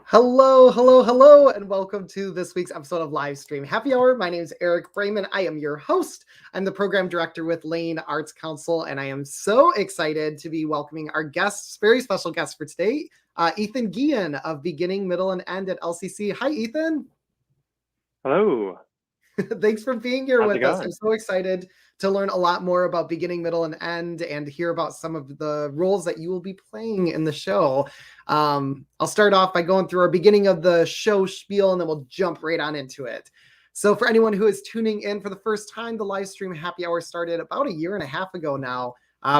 Hello, hello, hello, and welcome to this week's episode of Livestream Happy Hour. My name is Eric Brayman. I am your host. I'm the program director with Lane Arts Council, and I am so excited to be welcoming our guests, very special guest for today, Ethan Guillen of Beginning, Middle, and End at LCC. Hi, Ethan. Hello. Thanks for being here How's with it us. going? I'm so excited to learn a lot more about Beginning, Middle, and End and hear about some of the roles that you will be playing in the show. I'll start off by going through our beginning of the show spiel, and then we'll jump right on into it. So for anyone who is tuning in for the first time, the live stream happy hour started about a year and a half ago now,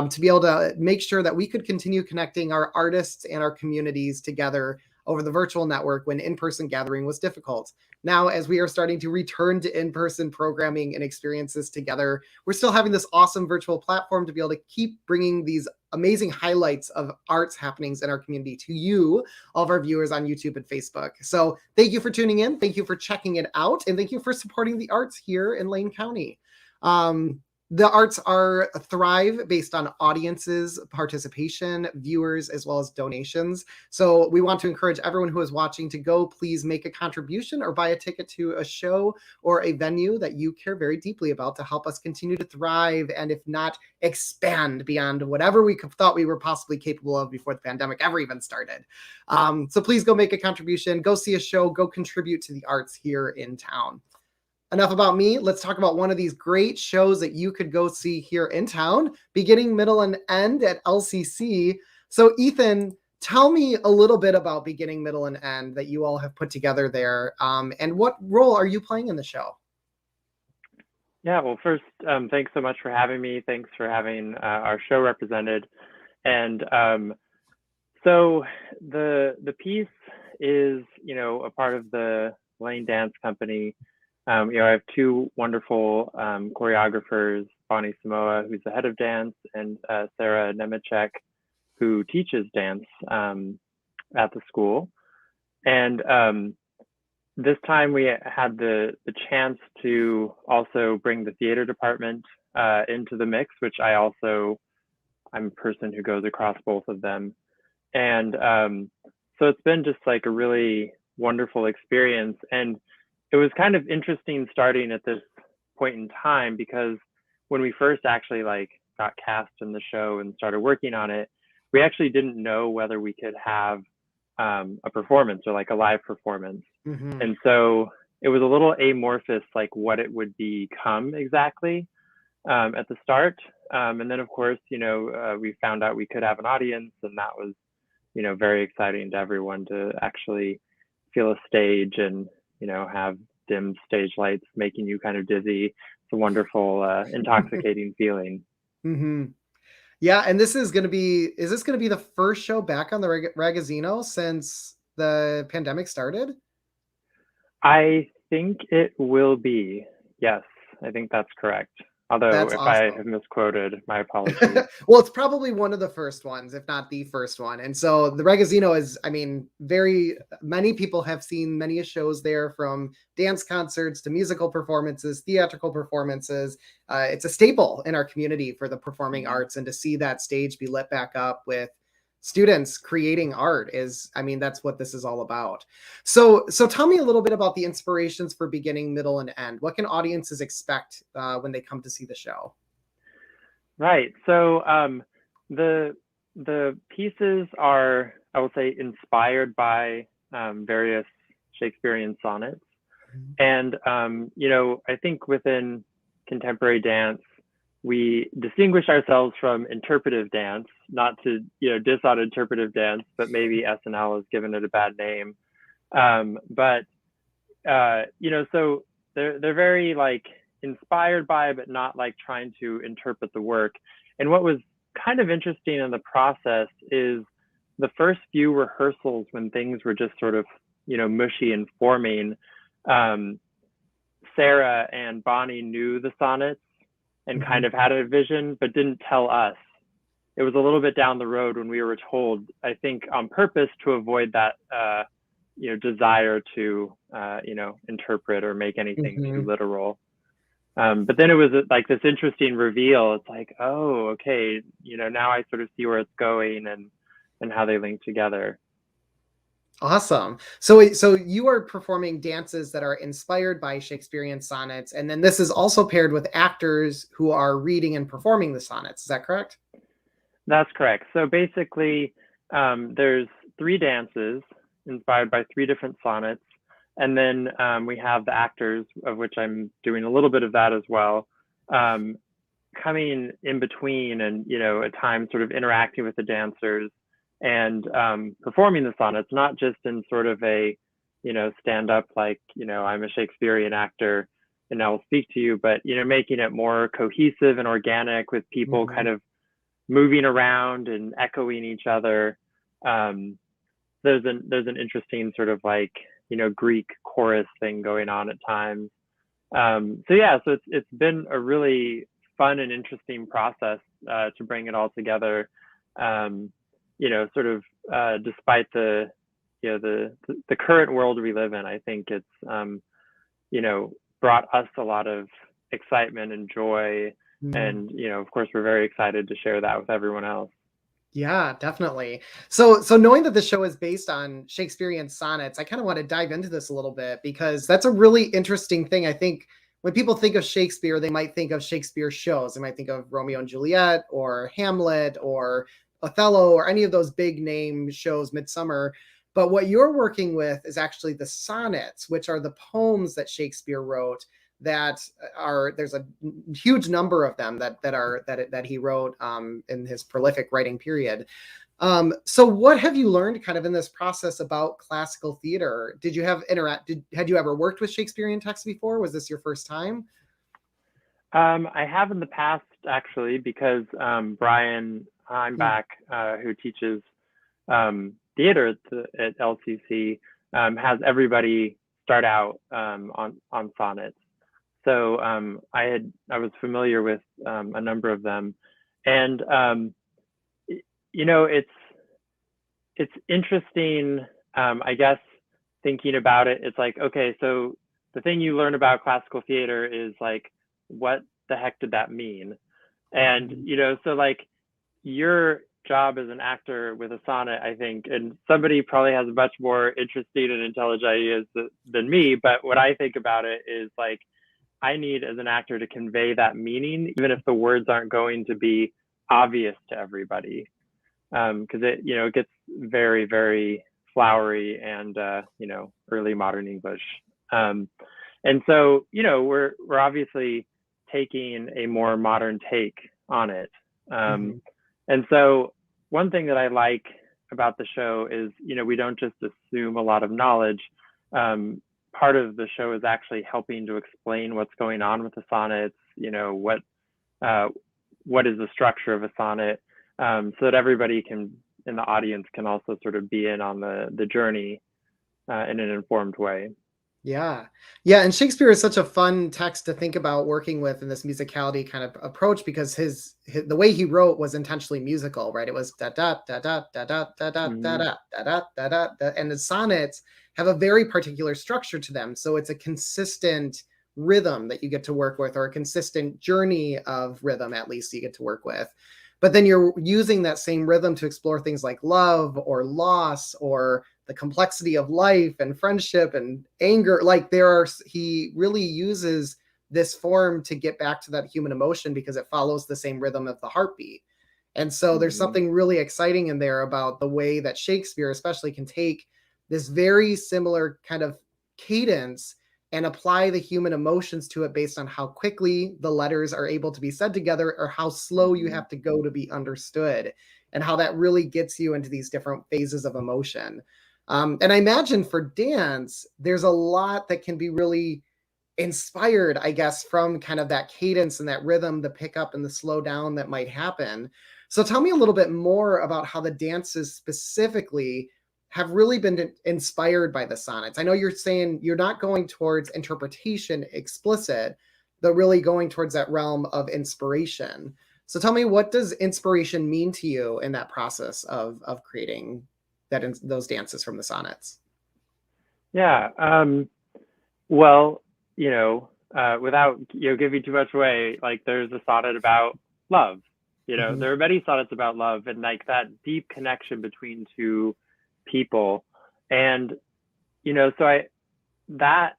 to be able to make sure that we could continue connecting our artists and our communities together over the virtual network when in-person gathering was difficult. Now, as we are starting to return to in-person programming and experiences together, we're still having this awesome virtual platform to be able to keep bringing these amazing highlights of arts happenings in our community to you, all of our viewers on YouTube and Facebook. So thank you for tuning in. Thank you for checking it out. And thank you for supporting the arts here in Lane County. The arts are thrive based on audiences, participation, viewers, as well as donations. So we want to encourage everyone who is watching to go please make a contribution or buy a ticket to a show or a venue that you care very deeply about to help us continue to thrive and, if not, expand beyond whatever we thought we were possibly capable of before the pandemic ever even started. So please go make a contribution, go see a show, go contribute to the arts here in town. Enough about me. Let's talk about one of these great shows that you could go see here in town, Beginning, Middle, and End at LCC. So Ethan, tell me a little bit about Beginning, Middle, and End that you all have put together there. And what role are you playing in the show? Yeah, well, first, thanks so much for having me. Thanks for having our show represented. And so the piece is, a part of the Lane Dance Company. I have two wonderful choreographers, Bonnie Samoa, who's the head of dance, and Sarah Nemechek, who teaches dance at the school. And this time we had the chance to also bring the theater department into the mix, which I'm a person who goes across both of them. And so it's been just like a really wonderful experience. And it was kind of interesting starting at this point in time, because when we first actually got cast in the show and started working on it, we actually didn't know whether we could have a performance or like a live performance. Mm-hmm. And so it was a little amorphous, like what it would become exactly at the start. And then of course, we found out we could have an audience, and that was, very exciting to everyone to actually feel a stage and have dim stage lights making you kind of dizzy. It's a wonderful, intoxicating feeling. Mm-hmm. Yeah, and is this going to be the first show back on the Ragozzino since the pandemic started? I think it will be. Yes, I think that's correct. Although that's if awesome. I have misquoted, my apologies. Well, it's probably one of the first ones, if not the first one. And so the Ragozzino is, many people have seen many shows there, from dance concerts to musical performances, theatrical performances. It's a staple in our community for the performing arts, and to see that stage be lit back up with students creating art that's what this is all about. So tell me a little bit about the inspirations for Beginning, Middle, and End. What can audiences expect when they come to see the show? Right. So the pieces are, I will say, inspired by various Shakespearian sonnets. Mm-hmm. And, I think within contemporary dance, we distinguish ourselves from interpretive dance, not to diss on interpretive dance, but maybe SNL has given it a bad name. So they're very inspired by, but not trying to interpret the work. And what was kind of interesting in the process is the first few rehearsals, when things were just sort of mushy and forming. Sarah and Bonnie knew the sonnets and kind of had a vision, but didn't tell us. It was a little bit down the road when we were told, I think on purpose, to avoid that, desire to, interpret or make anything too literal. But then it was this interesting reveal. It's like, oh, okay, now I sort of see where it's going and how they link together. Awesome. So you are performing dances that are inspired by Shakespearean sonnets, and then this is also paired with actors who are reading and performing the sonnets. Is that correct? That's correct. So basically, there's three dances inspired by three different sonnets. And then we have the actors, of which I'm doing a little bit of that as well, coming in between and, at times sort of interacting with the dancers and performing the sonnets, not just in sort of a, stand up like, I'm a Shakespearean actor and I will speak to you, but, making it more cohesive and organic with people kind of moving around and echoing each other. There's an interesting sort of like, Greek chorus thing going on at times. So it's been a really fun and interesting process to bring it all together. Sort of despite the current world we live in, I think it's brought us a lot of excitement and joy. And of course, we're very excited to share that with everyone else. Yeah, definitely. So knowing that the show is based on Shakespearean sonnets, I kind of want to dive into this a little bit because that's a really interesting thing. I think when people think of Shakespeare, they might think of Shakespeare shows. They might think of Romeo and Juliet or Hamlet or Othello or any of those big name shows, Midsummer. But what you're working with is actually the sonnets, which are the poems that Shakespeare wrote that are, there's a huge number of them that he wrote in his prolific writing period. So what have you learned kind of in this process about classical theater? Did you have had you ever worked with Shakespearean texts before? Was this your first time? I have in the past, actually, because Brian Heimbach, who teaches theater at LCC, has everybody start out on sonnets. So I was familiar with a number of them, and it's interesting. I guess thinking about it, it's like, okay, so the thing you learn about classical theater is like, what the heck did that mean? And so like your job as an actor with a sonnet, I think, and somebody probably has much more interesting and intelligent ideas than me, but what I think about it is like, I need as an actor to convey that meaning, even if the words aren't going to be obvious to everybody. Because it gets very, very flowery and early modern English. And so we're obviously taking a more modern take on it. And so one thing that I like about the show is we don't just assume a lot of knowledge. Part of the show is actually helping to explain what's going on with the sonnets, what is the structure of a sonnet, so that everybody in the audience can also sort of be in on the journey in an informed way. Yeah. And Shakespeare is such a fun text to think about working with in this musicality kind of approach because the way he wrote was intentionally musical, right? It was da da da da da da da da da da da da da, and the sonnets have a very particular structure to them, so it's a consistent rhythm that you get to work with, or a consistent journey of rhythm, at least, you get to work with. But then you're using that same rhythm to explore things like love or loss or the complexity of life and friendship and anger. Like he really uses this form to get back to that human emotion because it follows the same rhythm of the heartbeat. And so there's something really exciting in there about the way that Shakespeare especially can take this very similar kind of cadence and apply the human emotions to it based on how quickly the letters are able to be said together or how slow you have to go to be understood, and how that really gets you into these different phases of emotion. And I imagine for dance, there's a lot that can be really inspired, I guess, from kind of that cadence and that rhythm, the pickup and the slow down that might happen. So tell me a little bit more about how the dances specifically have really been inspired by the sonnets. I know you're saying you're not going towards interpretation explicit, but really going towards that realm of inspiration. So tell me, what does inspiration mean to you in that process of creating those dances from the sonnets? Yeah. Well, without giving too much away, like there's a sonnet about love. There are many sonnets about love, and like that deep connection between two people. And, that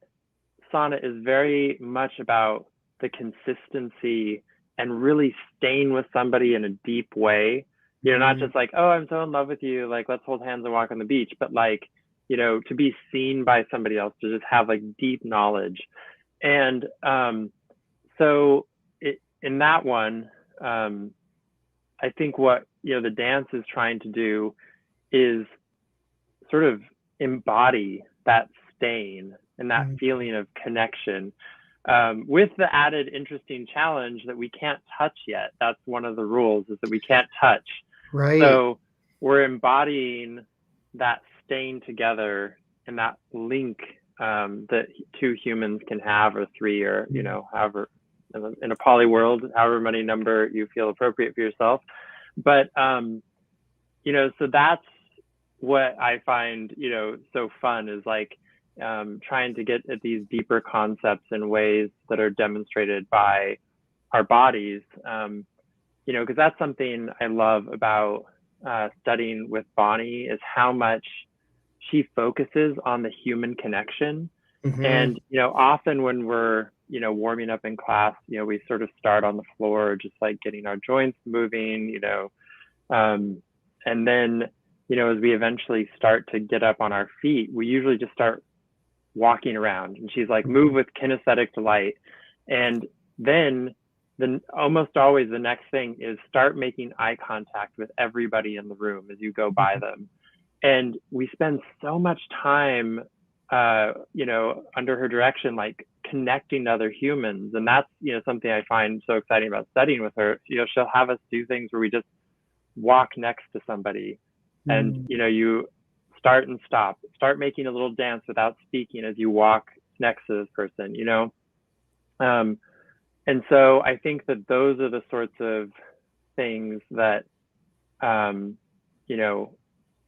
sonnet is very much about the consistency and really staying with somebody in a deep way. Not just like, oh, I'm so in love with you, like, let's hold hands and walk on the beach, but like, to be seen by somebody else, to just have like deep knowledge. And so in that one, I think what, the dance is trying to do is sort of embody that staying and that feeling of connection, with the added interesting challenge that we can't touch yet. That's one of the rules, is that we can't touch. Right. So we're embodying that staying together and that link, that two humans can have, or three, or, however, in a poly world, however many number you feel appropriate for yourself. But, so that's what I find, so fun, is like, trying to get at these deeper concepts in ways that are demonstrated by our bodies, because that's something I love about studying with Bonnie, is how much she focuses on the human connection. And, often when we're, warming up in class, we sort of start on the floor, just like getting our joints moving, and then, as we eventually start to get up on our feet, we usually just start walking around, and she's like, move with kinesthetic delight. And then almost always the next thing is start making eye contact with everybody in the room as you go by them. And we spend so much time, under her direction, like connecting to other humans. And that's, something I find so exciting about studying with her. She'll have us do things where we just walk next to somebody, and, you start and start making a little dance without speaking as you walk next to this person, and so I think that those are the sorts of things that,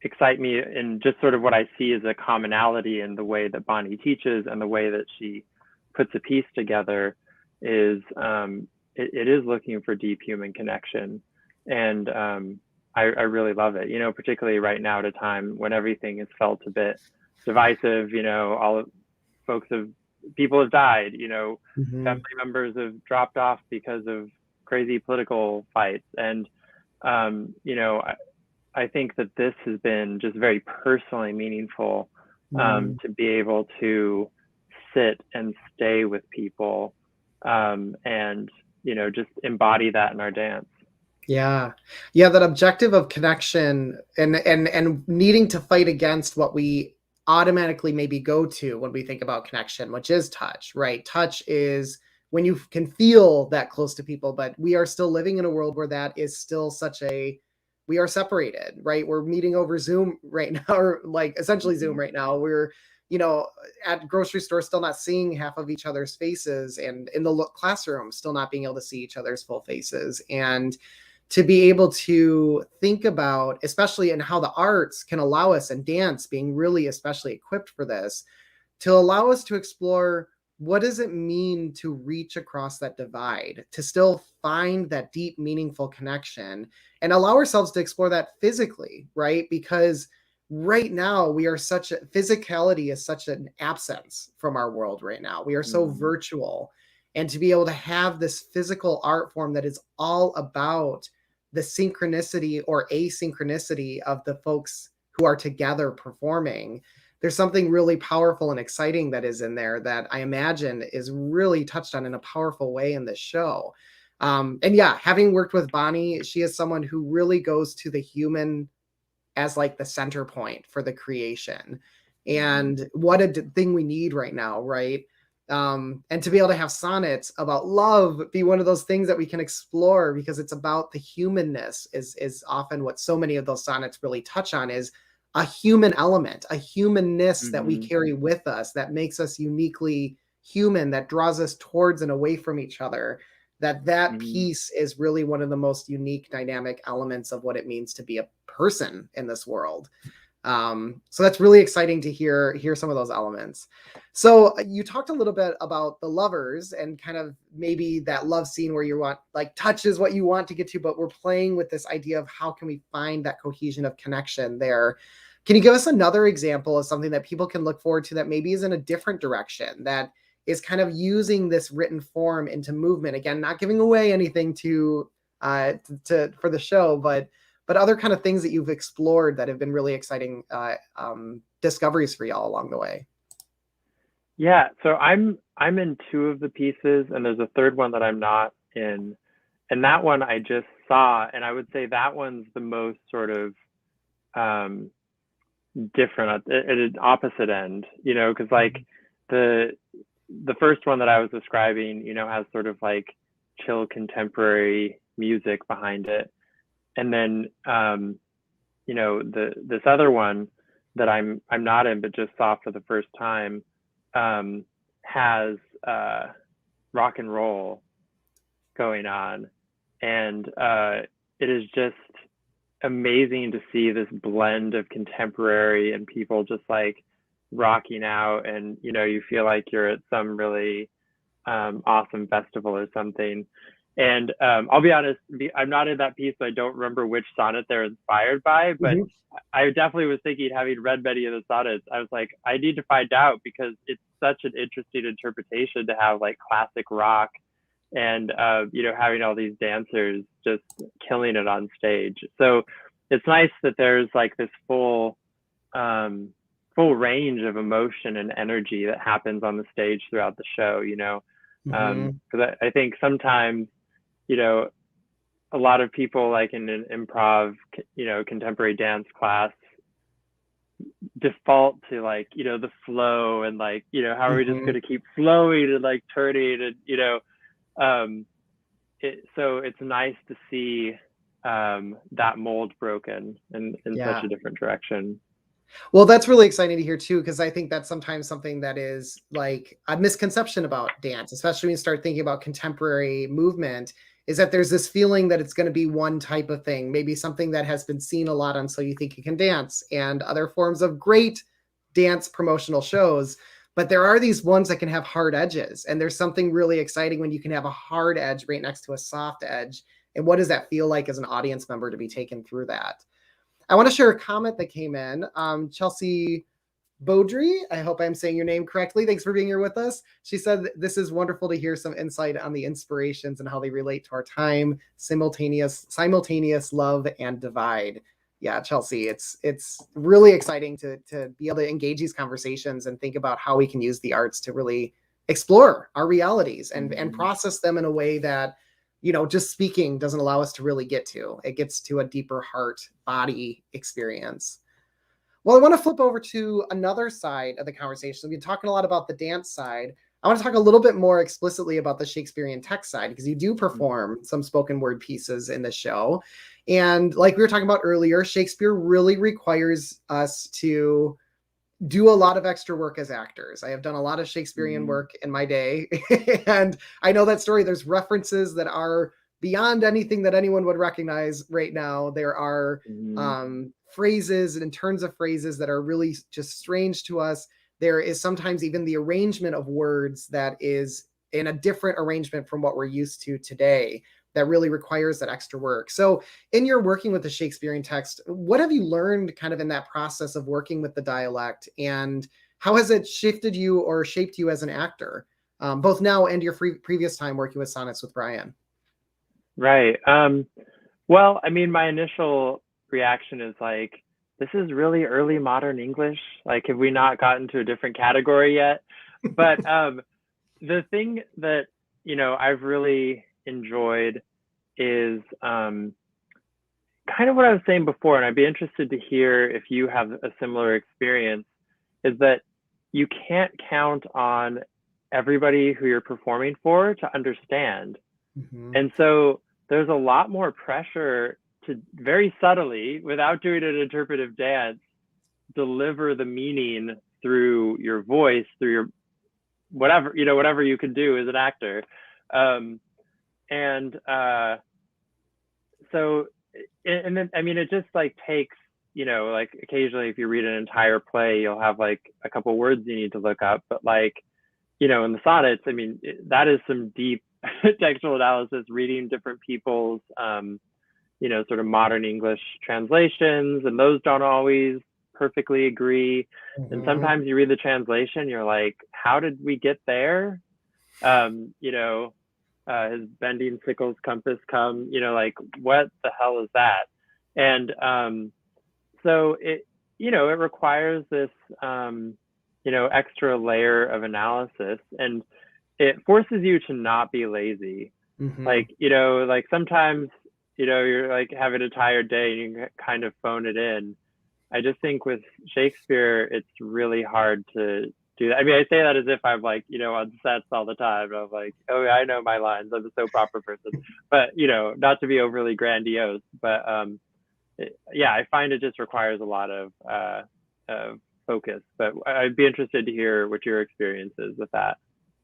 excite me, and just sort of what I see as a commonality in the way that Bonnie teaches and the way that she puts a piece together is, it is looking for deep human connection. And I really love it, particularly right now at a time when everything is felt a bit divisive, people have died, family members have dropped off because of crazy political fights. And, I think that this has been just very personally meaningful, to be able to sit and stay with people, and, just embody that in our dance. Yeah. That objective of connection, and needing to fight against what we automatically maybe go to when we think about connection, which is touch, right? Touch is when you can feel that close to people, but we are still living in a world where that is still we are separated, right? We're meeting over Zoom right now, or like essentially Zoom right now. We're, at grocery store, still not seeing half of each other's faces, and in the classroom, still not being able to see each other's full faces. And to be able to think about, especially in how the arts can allow us, and dance being really especially equipped for this, to allow us to explore, what does it mean to reach across that divide, to still find that deep, meaningful connection, and allow ourselves to explore that physically, right? Because right now physicality is such an absence from our world right now. We are so virtual, and to be able to have this physical art form that is all about the synchronicity or asynchronicity of the folks who are together performing, there's something really powerful and exciting that is in there that I imagine is really touched on in a powerful way in this show. And yeah, having worked with Bonnie, she is someone who really goes to the human as like the center point for the creation. And what a thing we need right now, right? And to be able to have sonnets about love be one of those things that we can explore, because it's about the humanness is often what so many of those sonnets really touch on, is a human element, a humanness that we carry with us, that makes us uniquely human, that draws us towards and away from each other. That piece is really one of the most unique dynamic elements of what it means to be a person in this world. So that's really exciting to hear some of those elements. So you talked a little bit about the lovers, and kind of maybe that love scene where you want, like, touch is what you want to get to, but we're playing with this idea of how can we find that cohesion of connection there. Can you give us another example of something that people can look forward to that maybe is in a different direction, that is kind of using this written form into movement? Again, not giving away anything for the show, but other kind of things that you've explored that have been really exciting discoveries for y'all along the way. Yeah, so I'm in two of the pieces, and there's a third one that I'm not in. And that one I just saw, and I would say that one's the most sort of different at an opposite end, you know, because like the first one that I was describing, you know, has sort of like chill contemporary music behind it. And then you know, this other one that I'm not in but just saw for the first time has rock and roll going on, and it is just amazing to see this blend of contemporary and people just like rocking out, and you know, you feel like you're at some really awesome festival or something. And I'll be honest, I'm not in that piece, so I don't remember which sonnet they're inspired by, but I definitely was thinking, having read many of the sonnets, I was like, I need to find out, because it's such an interesting interpretation to have like classic rock and you know, having all these dancers just killing it on stage. So it's nice that there's like this full range of emotion and energy that happens on the stage throughout the show, you know. Because I think sometimes, you know, a lot of people like in an improv, you know, contemporary dance class default to like, you know, the flow and like, you know, how are we just going to keep flowing and like turning, and you know, so it's nice to see that mold broken in such a different direction. Well, that's really exciting to hear too, because I think that's sometimes something that is like a misconception about dance, especially when you start thinking about contemporary movement, is that there's this feeling that it's going to be one type of thing, maybe something that has been seen a lot on So You Think You Can Dance and other forms of great dance promotional shows. But there are these ones that can have hard edges, and there's something really exciting when you can have a hard edge right next to a soft edge. And what does that feel like as an audience member to be taken through that? I want to share a comment that came in. Chelsea Beaudry, I hope I'm saying your name correctly. Thanks for being here with us. She said, this is wonderful to hear some insight on the inspirations and how they relate to our time, simultaneous love and divide. Yeah, Chelsea, it's really exciting to be able to engage these conversations and think about how we can use the arts to really explore our realities and process them in a way that, you know, just speaking doesn't allow us to really get to. It gets to a deeper heart body experience. Well, I want to flip over to another side of the conversation. We've been talking a lot about the dance side. I want to talk a little bit more explicitly about the Shakespearean text side, because you do perform some spoken word pieces in the show. And like we were talking about earlier, Shakespeare really requires us to do a lot of extra work as actors. I have done a lot of Shakespearean work in my day, and I know that story. There's references that are beyond anything that anyone would recognize right now. There are phrases and turns of phrases that are really just strange to us. There is sometimes even the arrangement of words that is in a different arrangement from what we're used to today, that really requires that extra work. So in your working with the Shakespearean text, what have you learned kind of in that process of working with the dialect, and how has it shifted you or shaped you as an actor, both now and your previous time working with Sonnets with Brian? Right. Well, I mean, my initial reaction is like, this is really early modern English. Like, have we not gotten to a different category yet? But the thing that, you know, I've really enjoyed is kind of what I was saying before, and I'd be interested to hear if you have a similar experience, is that you can't count on everybody who you're performing for to understand. And so there's a lot more pressure to very subtly, without doing an interpretive dance, deliver the meaning through your voice, through your whatever, you know, whatever you can do as an actor. So, and then, I mean, it just like takes, you know, like occasionally if you read an entire play, you'll have like a couple words you need to look up, but like, you know, in the sonnets, I mean, that is some deep textual analysis, reading different people's, you know, sort of modern English translations, and those don't always perfectly agree. And sometimes you read the translation, you're like, how did we get there? You know, his bending sickles compass come, you know, like what the hell is that? And so it, you know, it requires this, you know, extra layer of analysis, and it forces you to not be lazy. Like, you know, like sometimes, you know, you're like having a tired day and you can kind of phone it in. I just think with Shakespeare, it's really hard to do that. I mean, I say that as if I'm like, you know, on sets all the time. I'm like, oh, yeah, I know my lines. I'm a soap opera person. But, you know, not to be overly grandiose, but yeah, I find it just requires a lot of focus. But I'd be interested to hear what your experience is with that.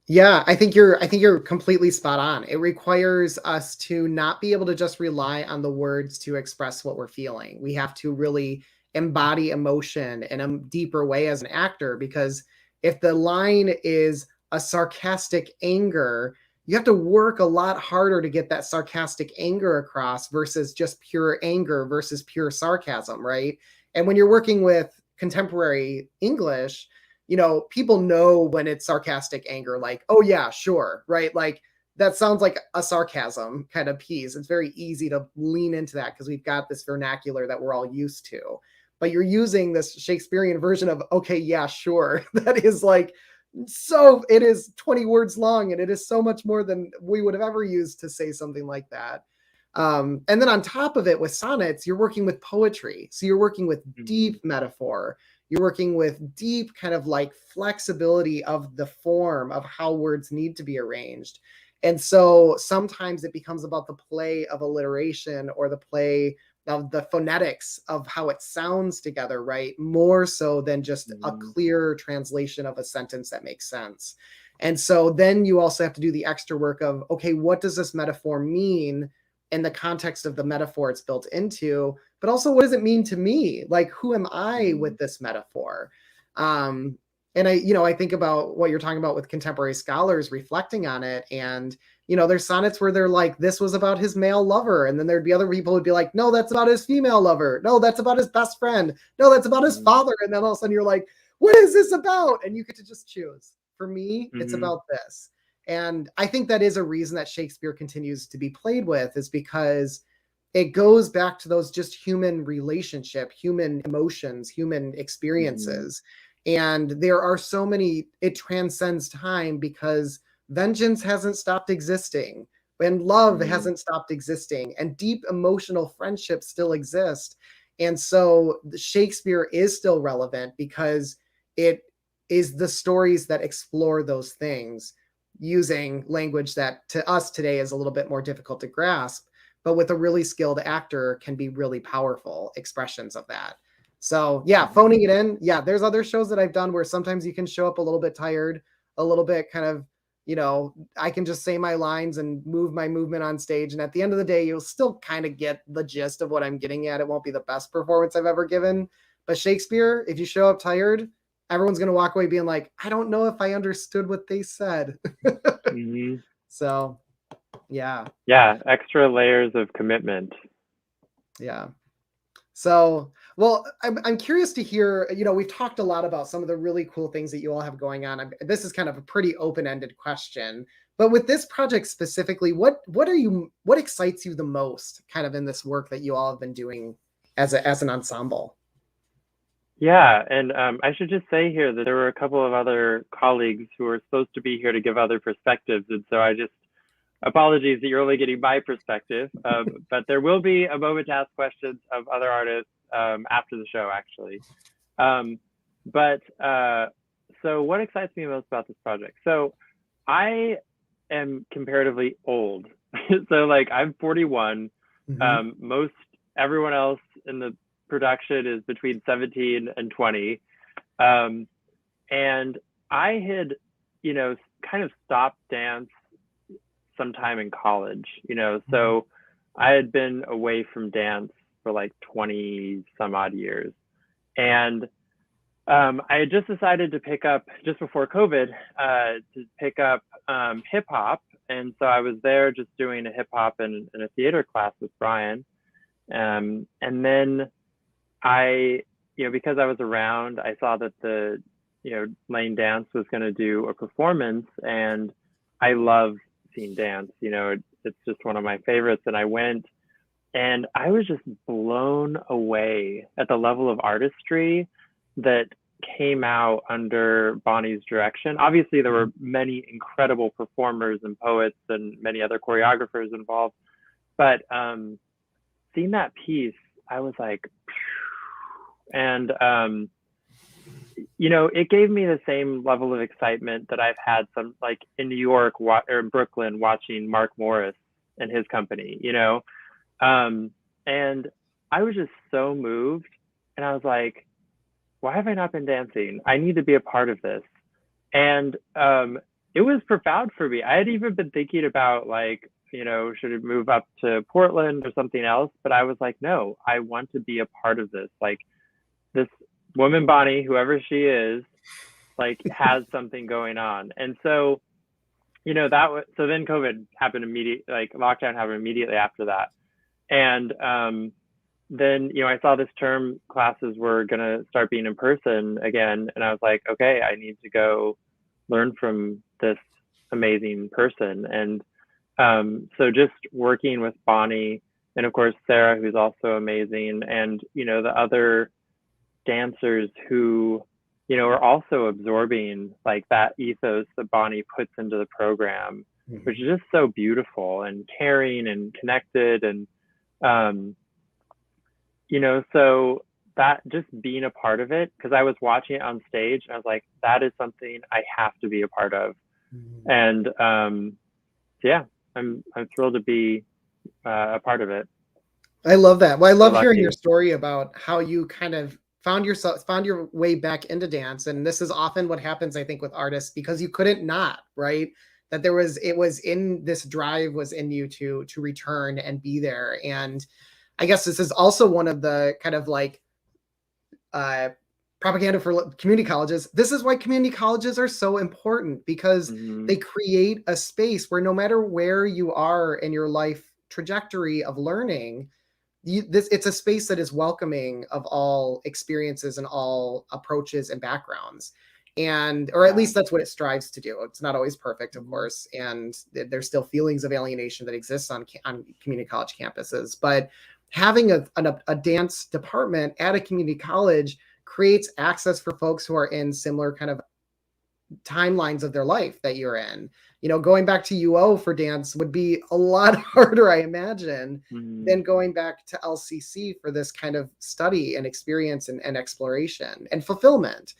Yeah, I think you're completely spot on. It requires us to not be able to just rely on the words to express what we're feeling. We have to really embody emotion in a deeper way as an actor, because if the line is a sarcastic anger, you have to work a lot harder to get that sarcastic anger across versus just pure anger versus pure sarcasm, right? And when you're working with contemporary English, you know, people know when it's sarcastic anger, like, oh yeah, sure, right? Like that sounds like a sarcasm kind of piece. It's very easy to lean into that because we've got this vernacular that we're all used to. But you're using this Shakespearean version of, okay, yeah, sure. That is like, so it is 20 words long, and it is so much more than we would have ever used to say something like that. And then on top of it, with sonnets, you're working with poetry. So you're working with deep metaphor. You're working with deep kind of like flexibility of the form of how words need to be arranged. And so sometimes it becomes about the play of alliteration or the play of the phonetics of how it sounds together, right? More so than just a clear translation of a sentence that makes sense. And so then you also have to do the extra work of, okay, what does this metaphor mean in the context of the metaphor it's built into, but also what does it mean to me? Like, who am I with this metaphor? And I think about what you're talking about with contemporary scholars reflecting on it. And, there's sonnets where they're like, this was about his male lover. And then there'd be other people who'd be like, no, that's about his female lover. No, that's about his best friend. No, that's about his father. And then all of a sudden you're like, what is this about? And you get to just choose. For me, it's about this. And I think that is a reason that Shakespeare continues to be played with, is because it goes back to those just human relationship, human emotions, human experiences. And there are so many, it transcends time because vengeance hasn't stopped existing and love hasn't stopped existing and deep emotional friendships still exist. And so Shakespeare is still relevant because it is the stories that explore those things using language that to us today is a little bit more difficult to grasp, but with a really skilled actor can be really powerful expressions of that. So yeah, phoning it in. Yeah, there's other shows that I've done where sometimes you can show up a little bit tired, a little bit kind of, I can just say my lines and move my movement on stage. And at the end of the day, you'll still kind of get the gist of what I'm getting at. It won't be the best performance I've ever given. But Shakespeare, if you show up tired, everyone's going to walk away being like, I don't know if I understood what they said. So, yeah. Yeah, extra layers of commitment. Yeah. So, well, I'm curious to hear, we've talked a lot about some of the really cool things that you all have going on. This is kind of a pretty open-ended question, but with this project specifically, what excites you the most kind of in this work that you all have been doing as an ensemble? Yeah, and I should just say here that there were a couple of other colleagues who were supposed to be here to give other perspectives, and so apologies that you're only getting my perspective, but there will be a moment to ask questions of other artists after the show, actually. So what excites me most about this project? So I am comparatively old. So like I'm 41. Everyone else in the production is between 17 and 20. And I had, kind of stopped dance sometime in college, so I had been away from dance for like 20 some odd years. And I had just decided to pick up, just before COVID, to pick up hip hop. And so I was there just doing a hip hop and a theater class with Brian. And then I because I was around, I saw that the, Lane Dance was going to do a performance, and I love seeing dance. It's just one of my favorites. And I went, and I was just blown away at the level of artistry that came out under Bonnie's direction. Obviously, there were many incredible performers and poets and many other choreographers involved, but seeing that piece, I was like, phew. And it gave me the same level of excitement that I've had some, like in New York or in Brooklyn, watching Mark Morris and his company. And I was just so moved, and I was like, why have I not been dancing? I need to be a part of this. And it was profound for me. I had even been thinking about, like, should it move up to Portland or something else? But I was like, no, I want to be a part of this. Like, this woman, Bonnie, whoever she is, like, has something going on. And so, so then COVID happened lockdown happened immediately after that. And then, I saw this term classes were going to start being in person again. And I was like, okay, I need to go learn from this amazing person. And so just working with Bonnie, and of course, Sarah, who's also amazing, and, the other dancers who, are also absorbing, like, that ethos that Bonnie puts into the program, which is just so beautiful and caring and connected. And, so that, just being a part of it, because I was watching it on stage, and I was like, that is something I have to be a part of. And yeah, I'm thrilled to be a part of it. I love that. Well, I love So hearing lucky. your story about how you kind of found your way back into dance. And this is often what happens, I think, with artists, because you couldn't not, right? That it was in this drive was in you to return and be there. And I guess this is also one of the kind of like propaganda for community colleges. This is why community colleges are so important, because they create a space where no matter where you are in your life trajectory of learning, it's a space that is welcoming of all experiences and all approaches and backgrounds. Or at least that's what it strives to do. It's not always perfect, of course, and there's still feelings of alienation that exists on community college campuses. But having a dance department at a community college creates access for folks who are in similar kind of timelines of their life that you're in. Going back to UO for dance would be a lot harder, I imagine, than going back to LCC for this kind of study and experience and exploration and fulfillment.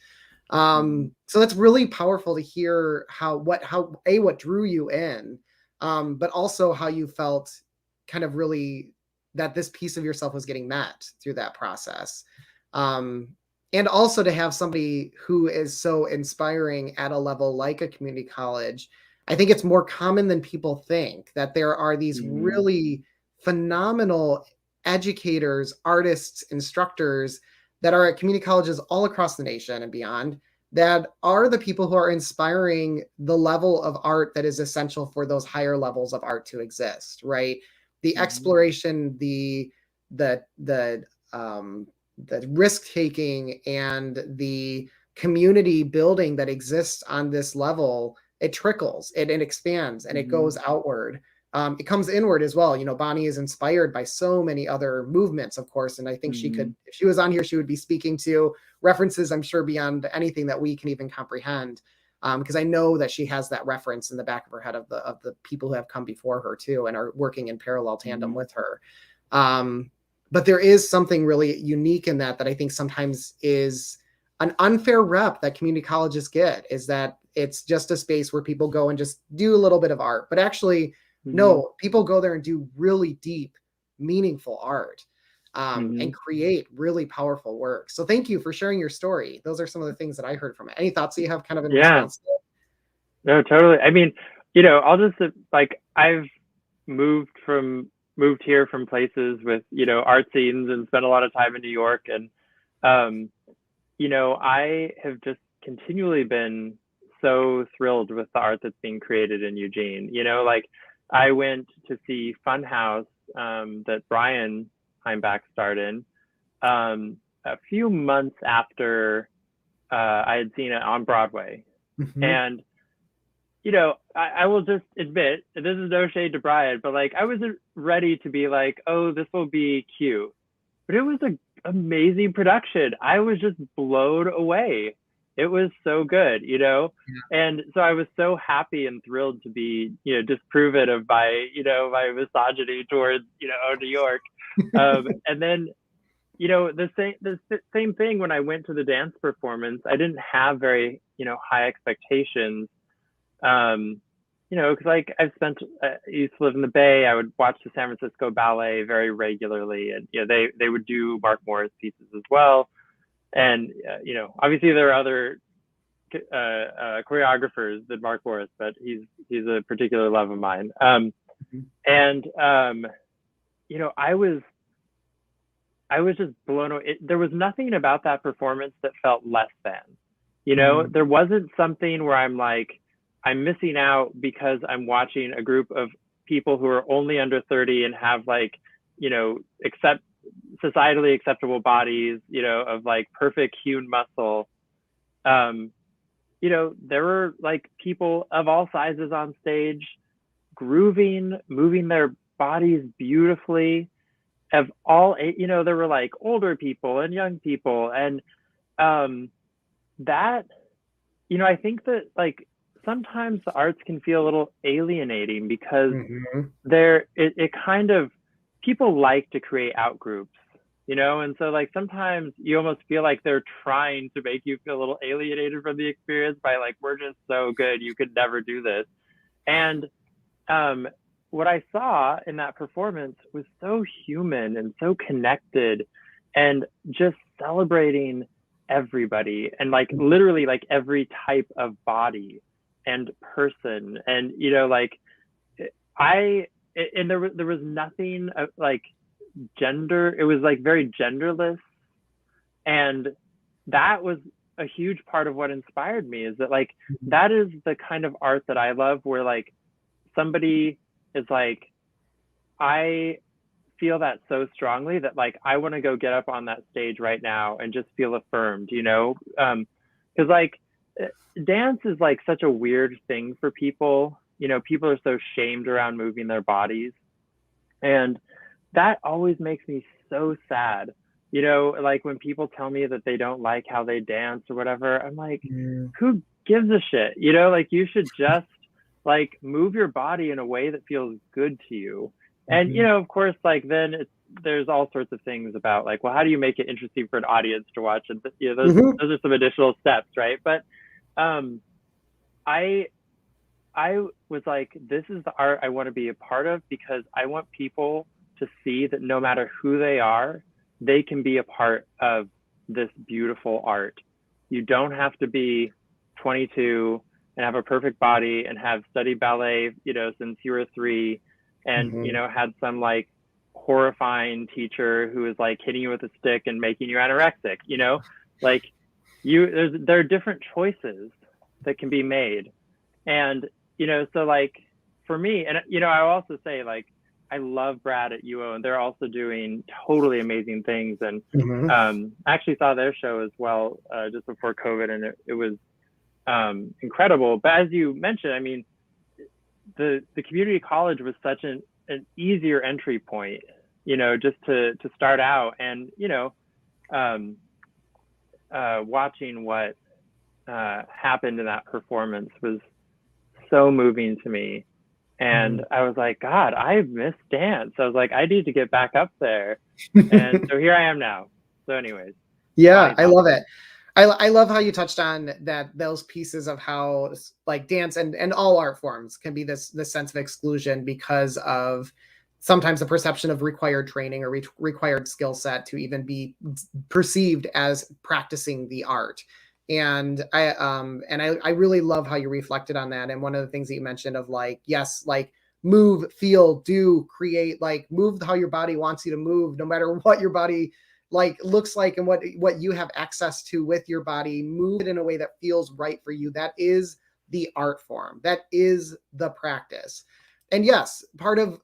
So that's really powerful to hear what drew you in, but also how you felt kind of really that this piece of yourself was getting met through that process. And also to have somebody who is so inspiring at a level like a community college. I think it's more common than people think that there are these really phenomenal educators, artists, instructors that are at community colleges all across the nation and beyond, that are the people who are inspiring the level of art that is essential for those higher levels of art to exist, right? The exploration, the risk-taking, and the community building that exists on this level, it trickles, it expands, and it goes outward. It comes inward as well. Bonnie is inspired by so many other movements, of course, and I think she could, if she was on here, she would be speaking to references, I'm sure, beyond anything that we can even comprehend, because I know that she has that reference in the back of her head of the people who have come before her too and are working in parallel tandem with her. But there is something really unique in that I think sometimes is an unfair rep that community colleges get, is that it's just a space where people go and just do a little bit of art. But actually, no, people go there and do really deep, meaningful art, and create really powerful work. So thank you for sharing your story. Those are some of the things that I heard from it. Any thoughts that you have kind of in response to it? No, totally. I mean, I'll just, like, I've moved here from places with, art scenes, and spent a lot of time in New York. And, I have just continually been so thrilled with the art that's being created in Eugene. Like, I went to see Funhouse, that Brian Heimbach starred in, a few months after I had seen it on Broadway. Mhm. And, I will just admit, this is no shade to Brian, but like I wasn't ready to be like, oh, this will be cute. But it was an amazing production. I was just blown away. It was so good, And so I was so happy and thrilled to be, disproven of my misogyny towards, New York. And then, the same thing when I went to the dance performance, I didn't have very, high expectations. Because like I used to live in the Bay. I would watch the San Francisco Ballet very regularly, and they would do Mark Morris pieces as well. And obviously there are other choreographers than Mark Morris, but he's a particular love of mine. And I was just blown away. There was nothing about that performance that felt less than. There wasn't something where I'm like, I'm missing out because I'm watching a group of people who are only under 30 and have like, societally acceptable bodies, of like perfect hewn muscle. There were like people of all sizes on stage, grooving, moving their bodies beautifully. Of all, there were like older people and young people, and that, I think that like sometimes the arts can feel a little alienating because it kind of, people like to create out groups, and so like sometimes you almost feel like they're trying to make you feel a little alienated from the experience by like, we're just so good, you could never do this. And what I saw in that performance was so human and so connected, and just celebrating everybody, and like literally like every type of body and person. And there was nothing like gender. It was like very genderless, and that was a huge part of what inspired me. Is that like that is the kind of art that I love, where like somebody is like, I feel that so strongly that like I want to go get up on that stage right now and just feel affirmed, because like dance is like such a weird thing for people. People are so shamed around moving their bodies, and that always makes me so sad. Like when people tell me that they don't like how they dance or whatever, I'm like, who gives a shit? Like you should just like move your body in a way that feels good to you. And of course, like then there's all sorts of things about like, well, how do you make it interesting for an audience to watch? And those are some additional steps, right? But I was like, this is the art I want to be a part of, because I want people to see that no matter who they are, they can be a part of this beautiful art. You don't have to be 22 and have a perfect body and have studied ballet, since you were 3, and had some like horrifying teacher who is like hitting you with a stick and making you anorexic. Like there are different choices that can be made. And so like for me, and I also say like I love Brad at UO, and they're also doing totally amazing things. And I actually saw their show as well just before COVID, and it was incredible. But as you mentioned, I mean, the community college was such an easier entry point, just to start out. And watching what happened in that performance was so moving to me. And I was like, God, I miss dance. I was like, I need to get back up there. And so here I am now. So anyways. Yeah, I love it. I love how you touched on those pieces of how like dance and all art forms can be this sense of exclusion because of sometimes the perception of required training or required skill set to even be perceived as practicing the art. And I really love how you reflected on that. And one of the things that you mentioned of like, yes, like move, feel, do, create, like move how your body wants you to move, no matter what your body like looks like and what you have access to with your body. Move it in a way that feels right for you. That is the art form. That is the practice. And yes, part of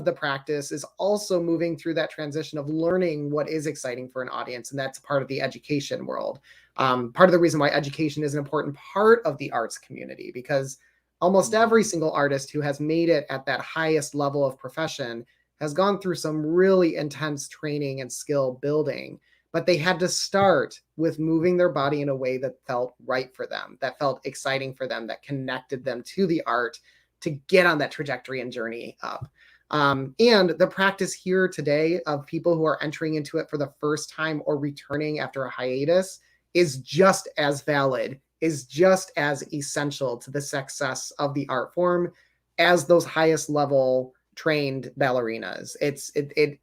the practice is also moving through that transition of learning what is exciting for an audience, and that's part of the education world. Part of the reason why education is an important part of the arts community, because almost every single artist who has made it at that highest level of profession has gone through some really intense training and skill building, but they had to start with moving their body in a way that felt right for them, that felt exciting for them, that connected them to the art, to get on that trajectory and journey up. And the practice here today of people who are entering into it for the first time or returning after a hiatus is just as valid, is just as essential to the success of the art form as those highest level trained ballerinas. It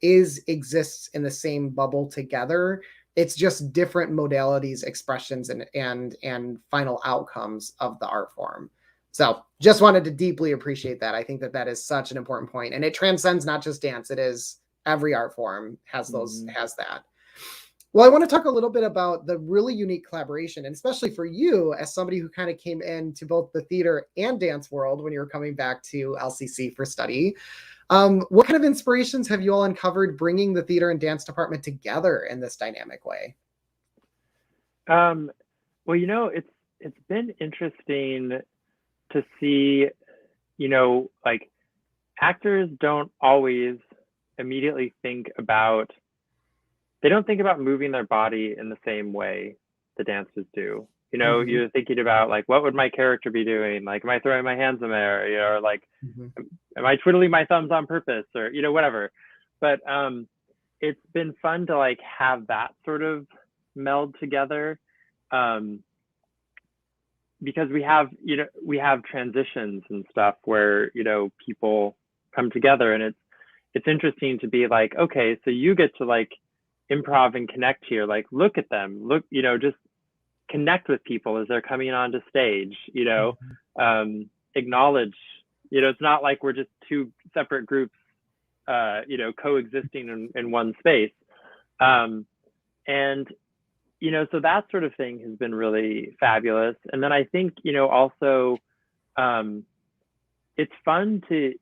exists in the same bubble together. It's just different modalities, expressions, and final outcomes of the art form. So just wanted to deeply appreciate that. I think that is such an important point, and it transcends not just dance. It is every art form has that. Well, I want to talk a little bit about the really unique collaboration, and especially for you as somebody who kind of came into both the theater and dance world when you were coming back to LCC for study. What kind of inspirations have you all uncovered bringing the theater and dance department together in this dynamic way? Well, it's been interesting to see, like actors don't always immediately think about moving their body in the same way the dancers do. You're thinking about like, what would my character be doing? Like, am I throwing my hands in the air? Or like, am I twiddling my thumbs on purpose? Or, whatever. But it's been fun to like have that sort of meld together. Because we have transitions and stuff where, people come together, and it's interesting to be like, okay, so you get to like improv and connect here, like look at them, just connect with people as they're coming onto stage, acknowledge, it's not like we're just two separate groups, coexisting in one space. And so that sort of thing has been really fabulous. And then I think, also, it's fun to,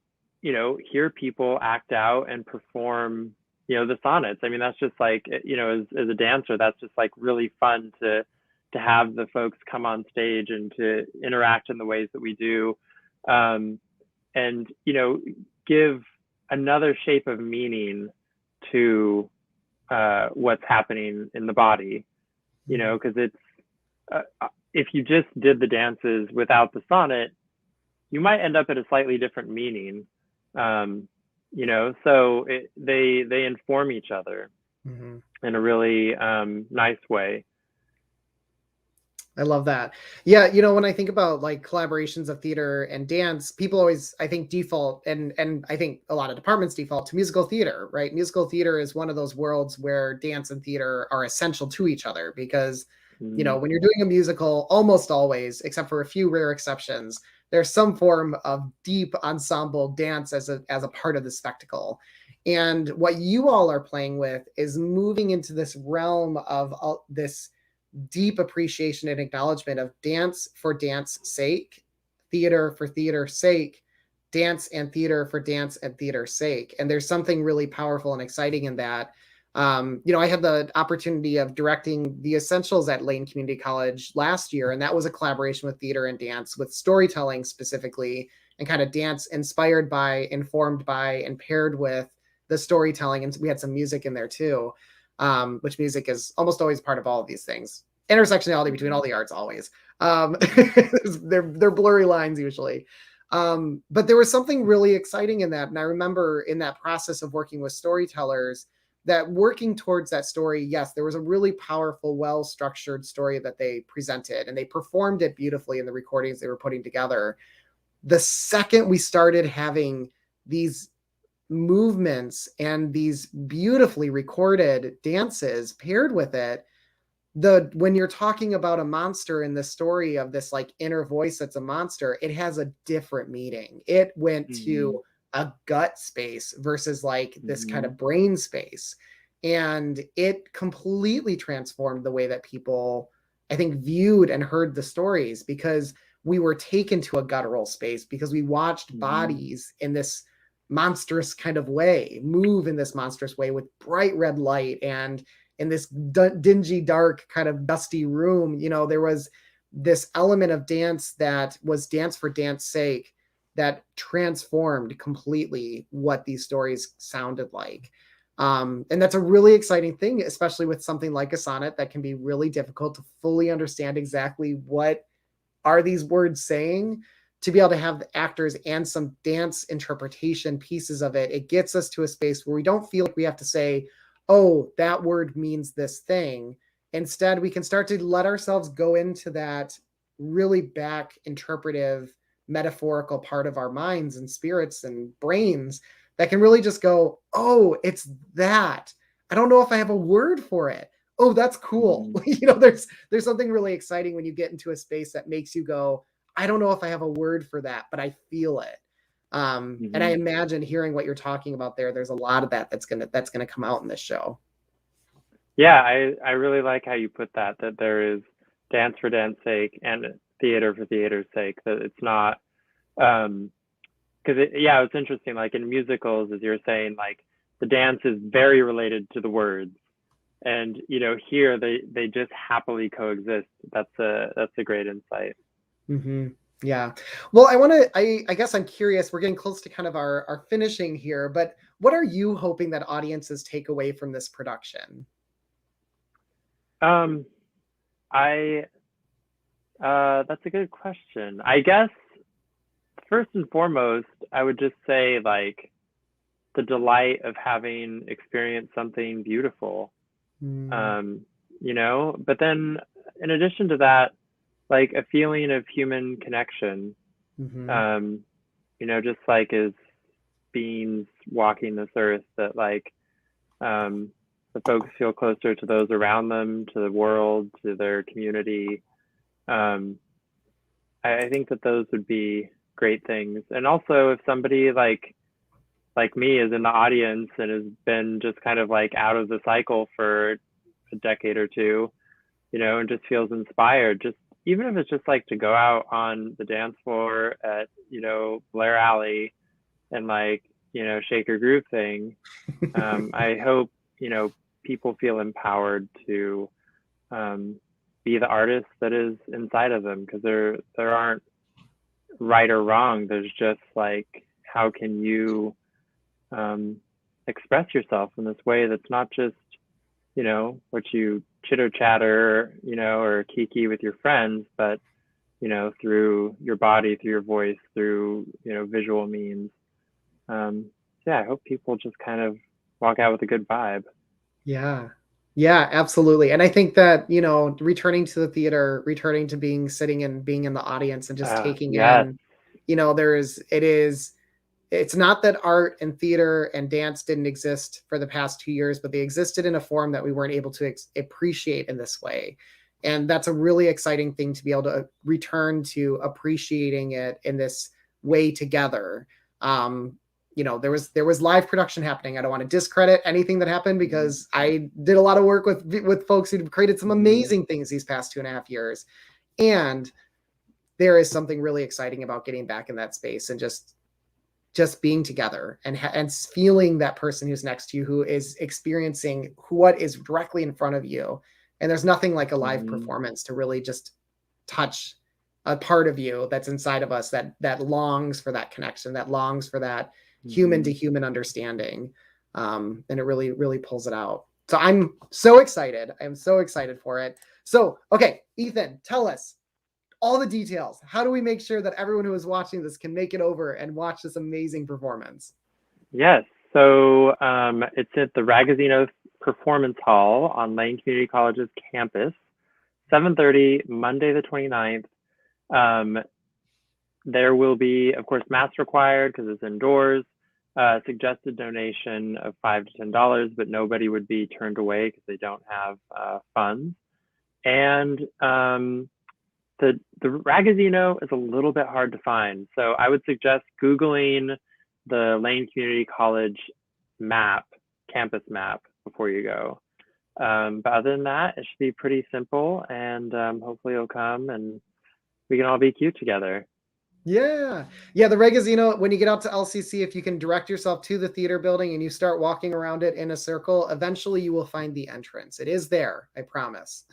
hear people act out and perform, the sonnets. I mean, that's just like, as a dancer, that's just like really fun to have the folks come on stage and to interact in the ways that we do. And, give another shape of meaning to what's happening in the body. Because it's if you just did the dances without the sonnet, you might end up at a slightly different meaning. So they inform each other in a really nice way. I love that. Yeah, when I think about like collaborations of theater and dance, people always, I think, default, and I think a lot of departments default to musical theater, right? Musical theater is one of those worlds where dance and theater are essential to each other because, when you're doing a musical, almost always, except for a few rare exceptions, there's some form of deep ensemble dance as a part of the spectacle. And what you all are playing with is moving into this realm of this deep appreciation and acknowledgement of dance for dance sake, theater for theater's sake, dance and theater for dance and theater's sake. And there's something really powerful and exciting in that. I had the opportunity of directing the Essentials at Lane Community College last year, and that was a collaboration with theater and dance, with storytelling specifically, and kind of dance inspired by, informed by, and paired with the storytelling. And we had some music in there too. Which music is almost always part of all of these things. Intersectionality between all the arts, always. They're blurry lines usually. But there was something really exciting in that. And I remember in that process of working with storytellers, that working towards that story, yes, there was a really powerful, well-structured story that they presented, and they performed it beautifully in the recordings they were putting together. The second we started having these movements and these beautifully recorded dances paired with it, when you're talking about a monster in the story of this like inner voice that's a monster, it has a different meaning. It went to a gut space versus like this kind of brain space, and it completely transformed the way that people, I think, viewed and heard the stories, because we were taken to a guttural space because we watched bodies in this monstrous kind of way move in this monstrous way with bright red light, and in this dingy, dark, kind of dusty room, there was this element of dance that was dance for dance sake that transformed completely what these stories sounded like. And that's a really exciting thing, especially with something like a sonnet that can be really difficult to fully understand exactly what are these words saying. To be able to have the actors and some dance interpretation pieces of it, it gets us to a space where we don't feel like we have to say, oh, that word means this thing. Instead, we can start to let ourselves go into that really back interpretive, metaphorical part of our minds and spirits and brains that can really just go, oh, it's that. I don't know if I have a word for it. Oh, that's cool. There's something really exciting when you get into a space that makes you go, I don't know if I have a word for that, but I feel it. And I imagine hearing what you're talking about there's a lot of that's gonna come out in this show. Yeah, I really like how you put that there is dance for dance sake and theater for theater's sake, that it's not, because it's interesting, like in musicals, as you're saying, like the dance is very related to the words, and here they just happily coexist. That's a great insight. Yeah. Well, I guess I'm curious, we're getting close to kind of our finishing here, but what are you hoping that audiences take away from this production? That's a good question. I guess first and foremost, I would just say like the delight of having experienced something beautiful. But then in addition to that, like a feeling of human connection, just like as beings walking this earth, that like the folks feel closer to those around them, to the world, to their community. I think that those would be great things. And also if somebody like me is in the audience and has been just kind of like out of the cycle for a decade or two, and just feels inspired, just even if it's just like to go out on the dance floor at, Blair Alley and like, shake your groove thing. I hope, people feel empowered to be the artist that is inside of them, because there aren't right or wrong. There's just like, how can you express yourself in this way that's not just, what you chitter chatter, or kiki with your friends, but, through your body, through your voice, through, visual means. I hope people just kind of walk out with a good vibe. Yeah, absolutely. And I think that, returning to the theater, returning to being in the audience and just taking in, it's not that art and theater and dance didn't exist for the past 2 years, but they existed in a form that we weren't able to appreciate in this way. And that's a really exciting thing to be able to return to appreciating it in this way together. There was live production happening. I don't want to discredit anything that happened, because I did a lot of work with folks who created some amazing things these past 2.5 years. And there is something really exciting about getting back in that space and just being together and feeling that person who's next to you, who is experiencing what is directly in front of you. And there's nothing like a live performance to really just touch a part of you that's inside of us that longs for that connection, that longs for that human to human understanding. And it really, really pulls it out. So I'm so excited. I'm so excited for it. So, okay, Ethan, tell us all the details. How do we make sure that everyone who is watching this can make it over and watch this amazing performance? Yes. So it's at the Ragozzino Performance Hall on Lane Community College's campus, 7:30, Monday the 29th. There will be, of course, mask required because it's indoors. Suggested donation of $5 to $10, but nobody would be turned away because they don't have funds. And the Ragozzino is a little bit hard to find. So I would suggest Googling the Lane Community College map, campus map, before you go. But other than that, it should be pretty simple, and hopefully you'll come and we can all be cute together. Yeah. Yeah. The Ragozzino, when you get out to LCC, if you can direct yourself to the theater building and you start walking around it in a circle, eventually you will find the entrance. It is there. I promise.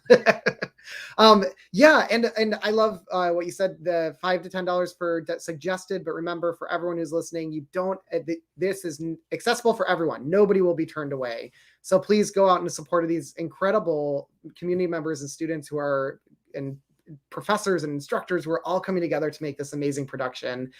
Yeah. And I love what you said, the $5 to $10 for suggested, but remember, for everyone who's listening, you don't, this is accessible for everyone. Nobody will be turned away. So please go out in support of these incredible community members and students who are in professors and instructors were all coming together to make this amazing production,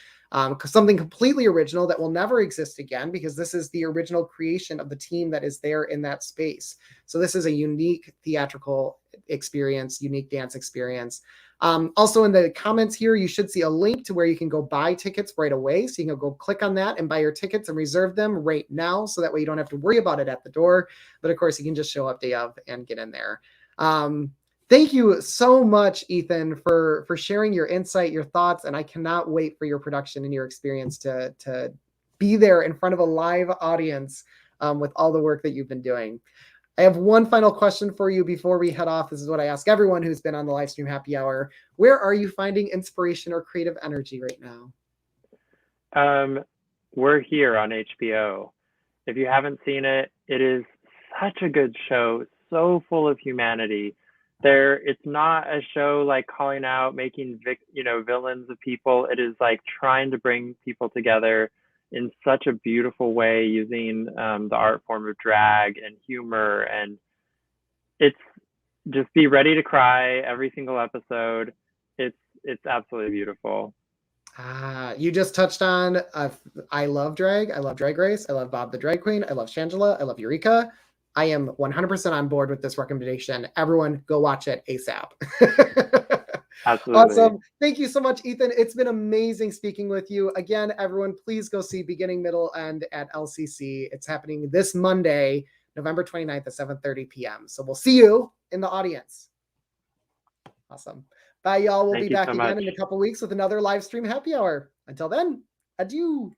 something completely original that will never exist again, because this is the original creation of the team that is there in that space. So this is a unique theatrical experience, unique dance experience. Also in the comments here, you should see a link to where you can go buy tickets right away. So you can go click on that and buy your tickets and reserve them right now. So that way you don't have to worry about it at the door. But of course you can just show up day of and get in there. Thank you so much, Ethan, for sharing your insight, your thoughts, and I cannot wait for your production and your experience to be there in front of a live audience with all the work that you've been doing. I have one final question for you before we head off. This is what I ask everyone who's been on the Livestream Happy Hour. Where are you finding inspiration or creative energy right now? We're here on HBO. If you haven't seen it, it is such a good show, so full of humanity. It's not a show like calling out, making villains of people. It is like trying to bring people together in such a beautiful way, using the art form of drag and humor, and it's just be ready to cry every single episode. It's absolutely beautiful. You just touched on I love drag. I love Drag Race. I love Bob the Drag Queen. I love Shangela. I love Eureka. I am 100% on board with this recommendation. Everyone go watch it ASAP. Absolutely. Awesome. Thank you so much, Ethan. It's been amazing speaking with you. Again, everyone, please go see Beginning, Middle, End at LCC. It's happening this Monday, November 29th at 7:30 p.m. So we'll see you in the audience. Awesome. Bye, y'all. We'll be back again in a couple weeks with another Livestream Happy Hour. Until then, adieu.